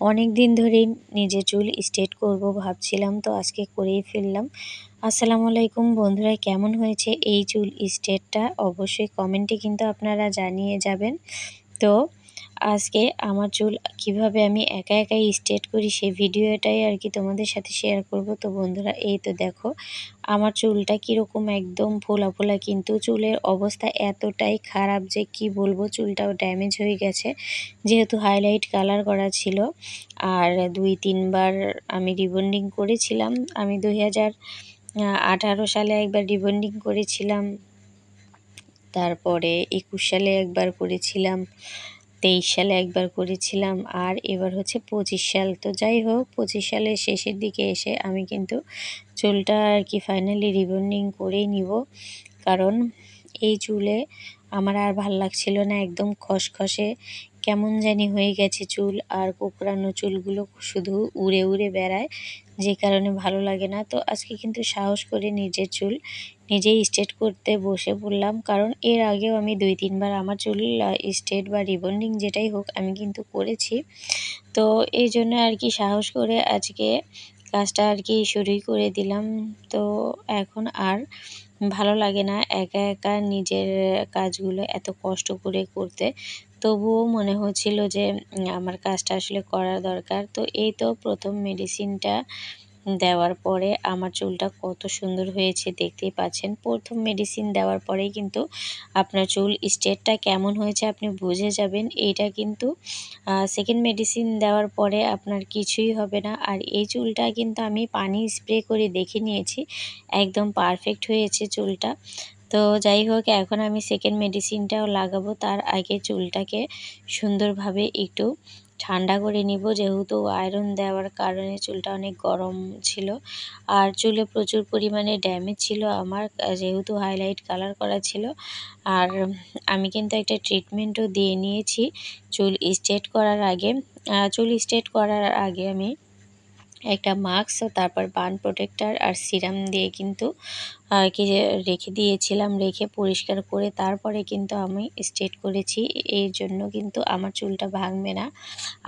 অনেক দিন ধরেই নিজের চুল স্ট্রেট করব ভাবছিলাম, তো আজকে করেই ফেললাম। আসসালামু আলাইকুম বন্ধুরা, কেমন হয়েছে এই চুল স্ট্রেটটা অবশ্যই কমেন্টে কিন্তু আপনারা জানিয়ে যাবেন। তো আজকে আমার চুল কিভাবে আমি একা একাই স্ট্রেট করি সেই ভিডিওটাই আর কি তোমাদের সাথে শেয়ার করব। তো বন্ধুরা, এই তো দেখো আমার চুলটা কীরকম একদম ফোলা ফোলা, কিন্তু চুলের অবস্থা এতটাই খারাপ যে কি বলবো, চুলটাও ড্যামেজ হয়ে গেছে। যেহেতু হাইলাইট কালার করা ছিল আর 2-3 বার আমি রিবন্ডিং করেছিলাম। আমি 2018 সালে একবার রিবন্ডিং করেছিলাম, তারপরে 21 সালে একবার করেছিলাম, 23 সালে একবার করেছিলাম, আর এবার হচ্ছে 25 সাল। তো যাই হোক, 25 সালের শেষের দিকে এসে আমি কিন্তু চুলটা আর কি ফাইনালি রিবন্ডিং করেই নিব, কারণ এই চুলে আমার আর ভাল লাগছিল না। একদম খসখসে কেমন জানি হয়ে গেছে চুল, আর কোঁকড়ানো চুলগুলো শুধু উড়ে উড়ে বেড়ায়, যে কারণে ভালো লাগে না। তো আজকে কিন্তু সাহস করে নিজের চুল নিজেই স্ট্রেট করতে বসে পড়লাম, কারণ এর আগেও আমি 2-3 বার আমার চুল স্ট্রেট বা রিবন্ডিং যেটাই হোক আমি কিন্তু করেছি। তো এই জন্য আর কি সাহস করে আজকে কাজটা আর কি শুরুই করে দিলাম। তো এখন আর ভালো লাগে না একা একা নিজের কাজগুলো এত কষ্ট করে করতে। তবুও মনে হচ্ছিল যে আমার কাজটা আসলে করা দরকার। তো এই তো প্রথম মেডিসিনটা দেওয়ার পরে আমার চুলটা কত সুন্দর হয়েছে দেখতেই পাচ্ছেন। প্রথম মেডিসিন দেওয়ার পরেই কিন্তু আপনার চুল স্ট্রেটটা কেমন হয়েছে আপনি বুঝে যাবেন। এইটা কিন্তু সেকেন্ড মেডিসিন দেওয়ার পরে আপনার কিছুই হবে না। আর এই চুলটা কিন্তু আমি পানি স্প্রে করে দেখে নিয়েছি, একদম পারফেক্ট হয়েছে চুলটা। তো যাই হোক, এখন আমি সেকেন্ড মেডিসিনটাও লাগাবো, তার আগে চুলটাকে সুন্দরভাবে একটু ঠান্ডা করে নিব, যেহেতু আয়রন দেওয়ার কারণে চুলটা অনেক গরম ছিল আর চুলে প্রচুর পরিমাণে ড্যামেজ ছিল আমার, যেহেতু হাইলাইট কালার করা ছিল। আর আমি কিন্তু একটা ট্রিটমেন্টও দিয়ে নিয়েছি চুল স্ট্রেট করার আগে। চুল স্ট্রেট করার আগে আমি একটা মাস্ক, তারপর বার্ন প্রোটেক্টর আর সিরাম দিয়ে কিন্তু আর কি রেখে দিয়েছিলাম। রেখে পরিষ্কার করে তারপরে কিন্তু আমি স্ট্রেট করেছি। এর জন্য কিন্তু আমার চুলটা ভাঙবে না,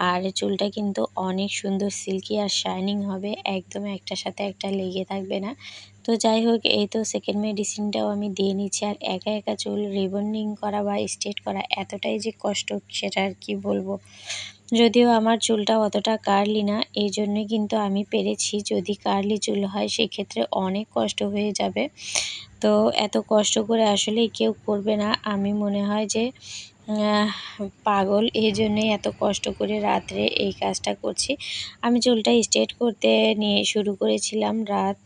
আর চুলটা কিন্তু অনেক সুন্দর সিল্কি আর শাইনিং হবে, একদম একটার সাথে একটা লেগে থাকবে না। তো যাই হোক, এই তো সেকেন্ড মেডিসিনটাও আমি দিয়ে নিচ্ছি। আর একা একা চুল রিবন্ডিং করা বা স্ট্রেট করা এতটাই যে কষ্ট, সেটা আর কি বলবো। যদিও আমার চুলটা অতটা কার্লি না, এই জন্যই কিন্তু আমি পেরেছি। যদি কার্লি চুল হয় সেক্ষেত্রে অনেক কষ্ট হয়ে যাবে। তো এত কষ্ট করে আসলেই কেউ করবে না, আমি মনে হয় যে পাগল। এই জন্যই এত কষ্ট করে রাত্রে এই কাজটা করছি। আমি চুলটা স্ট্রেট করতে নিয়ে শুরু করেছিলাম রাত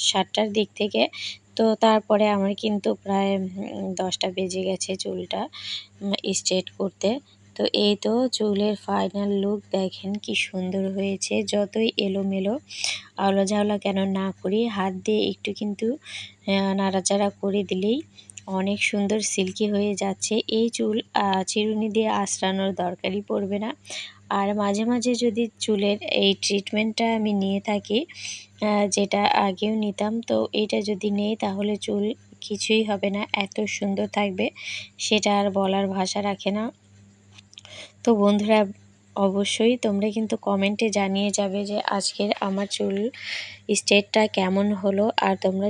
7টার দিক থেকে। তো তারপরে আমার কিন্তু প্রায় 10টা বেজে গেছে চুলটা স্ট্রেট করতে। তো এই তো চুলের ফাইনাল লুক দেখেন কি সুন্দর হয়েছে। যতই এলোমেলো আওলা ঝাওলা কেন না করি, হাত দিয়ে একটু কিন্তু নাড়াচাড়া করে দিলেই অনেক সুন্দর সিল্কি হয়ে যাচ্ছে। এই চুল চিরুনি দিয়ে আঁচড়ানোর দরকারই পড়বে না। আর মাঝে মাঝে যদি চুলের এই ট্রিটমেন্টটা আমি নিয়ে থাকি, যেটা আগেও নিতাম, তো এইটা যদি নেই তাহলে চুল কিছুই হবে না, এত সুন্দর থাকবে সেটা আর বলার ভাষা রাখে না। তো বন্ধুরা, অবশ্যই তোমরা কিন্তু কমেন্টে জানিয়ে যাবে যে আজকের আমার চুল স্ট্রেটটা কেমন হলো। আর তোমরা